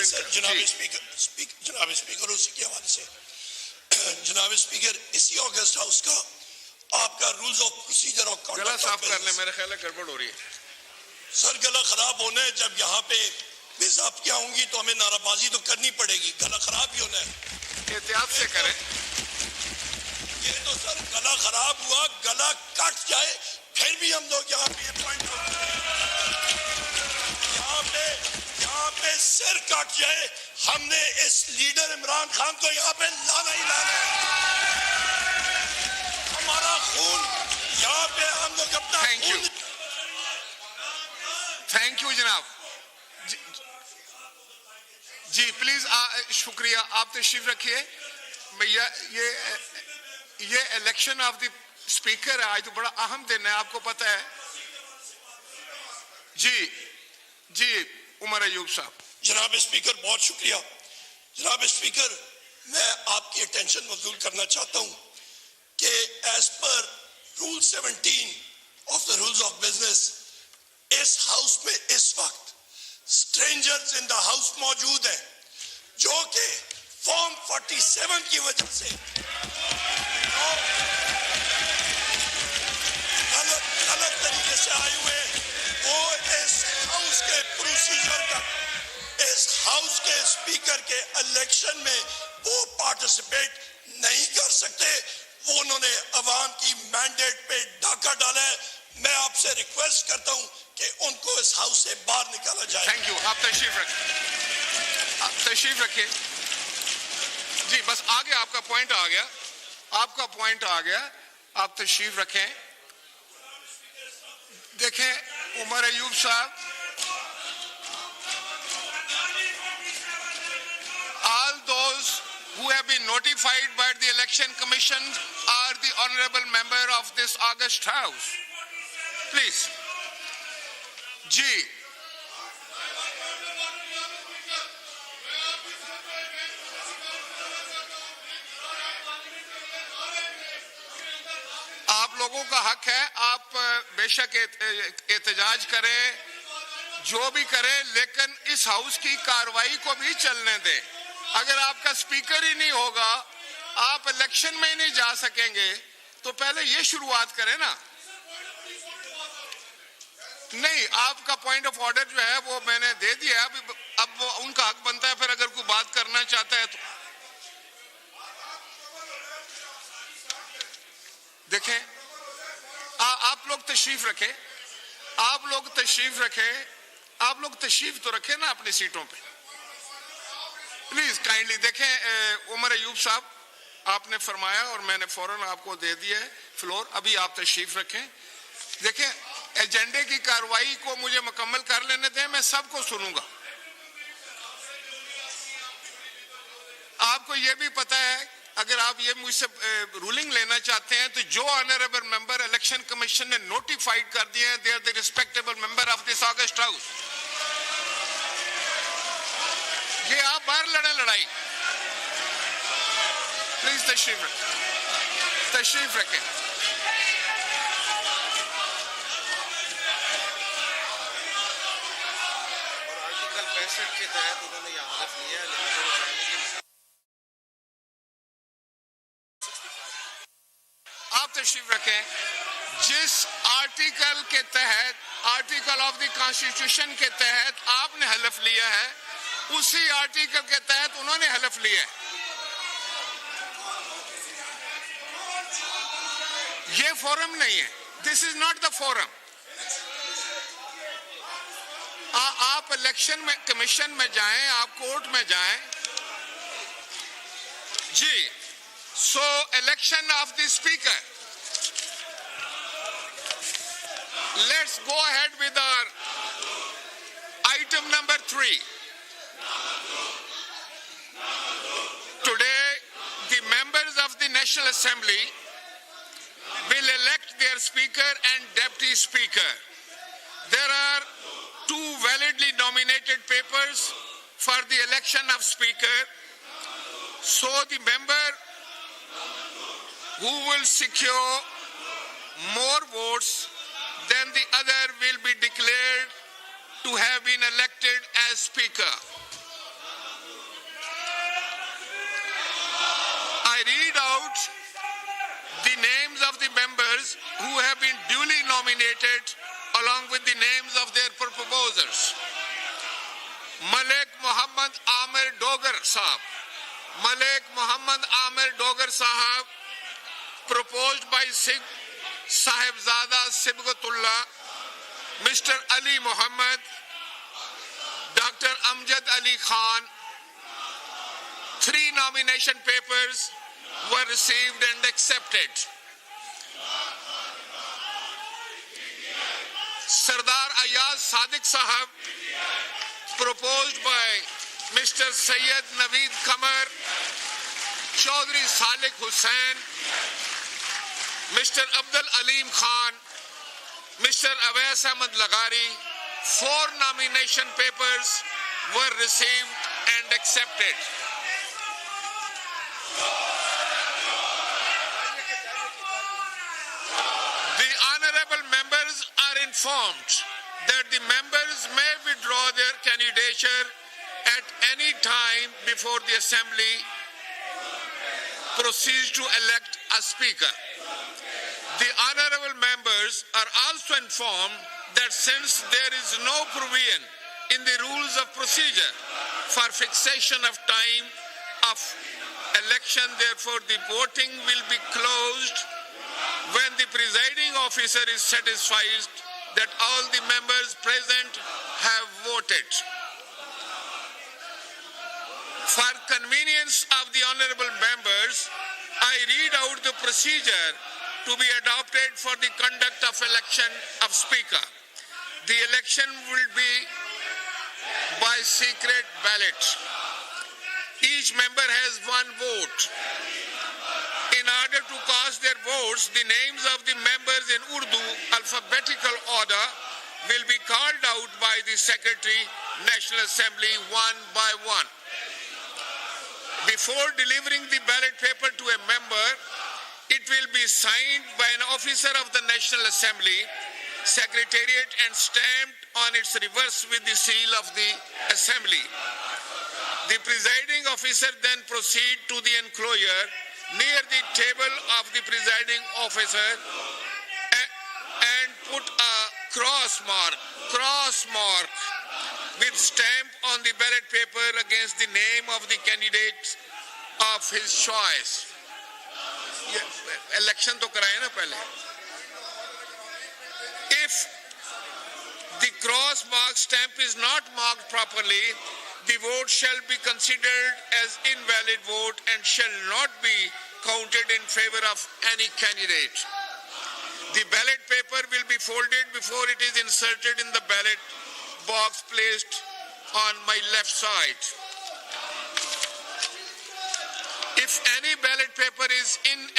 जनाब स्पीकर उसी के हवाले से जनाब स्पीकर इसी ऑगस्ट हाउस का आपका रूल्स ऑफ प्रोसीजर और गला साफ कर ले, मेरे ख्याल है गड़बड़ हो रही है सर। गला खराब होना है, जब यहाँ पे बेज़ाब्तियां होंगी तो हमें नाराबाजी तो करनी पड़ेगी, गला खराब ही होना है, एहतियात से करें। ये तो सर गला खराब हुआ, गला कट जाए फिर भी हम लोग यहाँ पे पॉइंट यहाँ पे सिर कट जाए, हमने इस लीडर इमरान खान को यहाँ पे लाना ही लाना है। हमारा खून यहाँ पे हम लोग अपना खून। थैंक यू जनाब जी, प्लीज शुक्रिया, आप तशरीफ रखिए भैया। ये इलेक्शन ऑफ द स्पीकर है, आज तो बड़ा अहम दिन है, आपको पता है जी। जी उमर अयूब साहब। जनाब स्पीकर बहुत शुक्रिया। जनाब स्पीकर मैं आपकी अटेंशन वसूल करना चाहता हूं कि एज पर rule 17 of the rules of business इस हाउस में इस वक्त स्ट्रेंजर्स इन द हाउस मौजूद हैं जो कि फॉर्म 47 की वजह से गलत तरीके से आए हुए, वो इस हाउस के प्रोसीजर का, इस हाउस के स्पीकर के इलेक्शन में वो पार्टिसिपेट नहीं कर सकते। वो उन्होंने अवाम की मैंडेट पे डाका डाला है। मैं आपसे रिक्वेस्ट करता हूं कि उनको इस हाउस से बाहर निकाला जाए। थैंक यू, आप तशरीफ रखें, आप तशरीफ रखें जी। बस आ गया, आपका पॉइंट आ गया, आपका पॉइंट आ गया, आप तशरीफ रखें। देखें उमर अयूब साहब, all those who have been notified by the election commission are the honorable member of this August house. Please. जी आप लोगों का हक है, आप बेशक एहतजाज करें, जो भी करें, लेकिन इस हाउस की कार्रवाई को भी चलने दें। अगर आपका स्पीकर ही नहीं होगा, आप इलेक्शन में ही नहीं जा सकेंगे, तो पहले ये शुरुआत करें ना। नहीं, आपका पॉइंट ऑफ ऑर्डर जो है वो मैंने दे दिया, अब वो उनका हक बनता है, फिर अगर कोई बात करना चाहता है तो देखें। आप लोग तशरीफ रखें, आप लोग तशरीफ रखें, आप लोग तशरीफ तो रखें ना अपनी सीटों पे, प्लीज काइंडली। देखें उमर अयूब साहब, आपने फरमाया और मैंने फौरन आपको दे दिया है फ्लोर, अभी आप तशरीफ रखें। देखें एजेंडे की कार्रवाई को मुझे मुकम्मल कर लेने दें, मैं सबको सुनूंगा। आपको यह भी पता है, अगर आप ये मुझसे रूलिंग लेना चाहते हैं तो जो ऑनरेबल मेंबर इलेक्शन कमीशन ने नोटिफाइड कर दिए हैं, they are the respectable member of this august house. ये आप बाहर लड़े लड़ाई, प्लीज तशरीफ रखें, तशरीफ रखें। आर्टिकल 65 के तहत उन्होंने यह हलफ लिया है। आप तशरीफ रखें। जिस आर्टिकल के तहत, आर्टिकल ऑफ द कॉन्स्टिट्यूशन के तहत आपने हलफ लिया है, उसी आर्टिकल के तहत उन्होंने हलफ लिया है। ये फोरम नहीं है, this is not the forum. आप इलेक्शन में कमीशन में जाएं, आप कोर्ट में जाएं जी। So election of the speaker, let's go ahead with our item number 3. Today the members of the National Assembly will elect their speaker and deputy speaker. There are 2 validly nominated papers for the election of speaker. So the member who will secure more votes then the other will be declared to have been elected as speaker. out the names of the members who have been duly nominated along with the names of their proposers. Malik Muhammad Omer Dogar Sahab. Malik Muhammad Omer Dogar Sahab, proposed by Sahibzada Sibghatullah, Mr. Ali Muhammad, Dr. Amjad Ali Khan. 3 nomination papers were received and accepted. Sardar Ayaz Sadiq Sahab, proposed by Mr. Sayyid Naveed Kamar, Chaudhry Salik Hussain, Mr. Abdul Alim Khan, Mr. Awais Ahmad Lagari. 4 nomination papers were received and accepted. The honorable members are informed that the members may withdraw their candidature at any time before the Assembly proceeds to elect a Speaker. The honorable members are also informed that since there is no provision in the rules of procedure for fixation of time of election, therefore the voting will be closed when the presiding officer is satisfied that all the members present have voted. For convenience of the honorable members, I read out the procedure to be adopted for the conduct of election of Speaker. The election will be by secret ballot. Each member has 1 vote. In order to cast their votes, the names of the members in Urdu alphabetical order will be called out by the Secretary, National Assembly, 1 by 1. Before delivering the ballot paper to a member, it will be signed by an officer of the National Assembly, Secretariat, and stamped on its reverse with the seal of the Assembly. The presiding officer then proceeds to the enclosure near the table of the presiding officer and put a cross mark with stamp on the ballot paper against the name of the candidate of his choice. Election to कराए ना पहले. If the cross mark stamp is not marked properly, the vote shall be considered as invalid vote and shall not be counted in favor of any candidate. The ballot paper will be folded before it is inserted in the ballot box placed on my left side. If any ballot paper is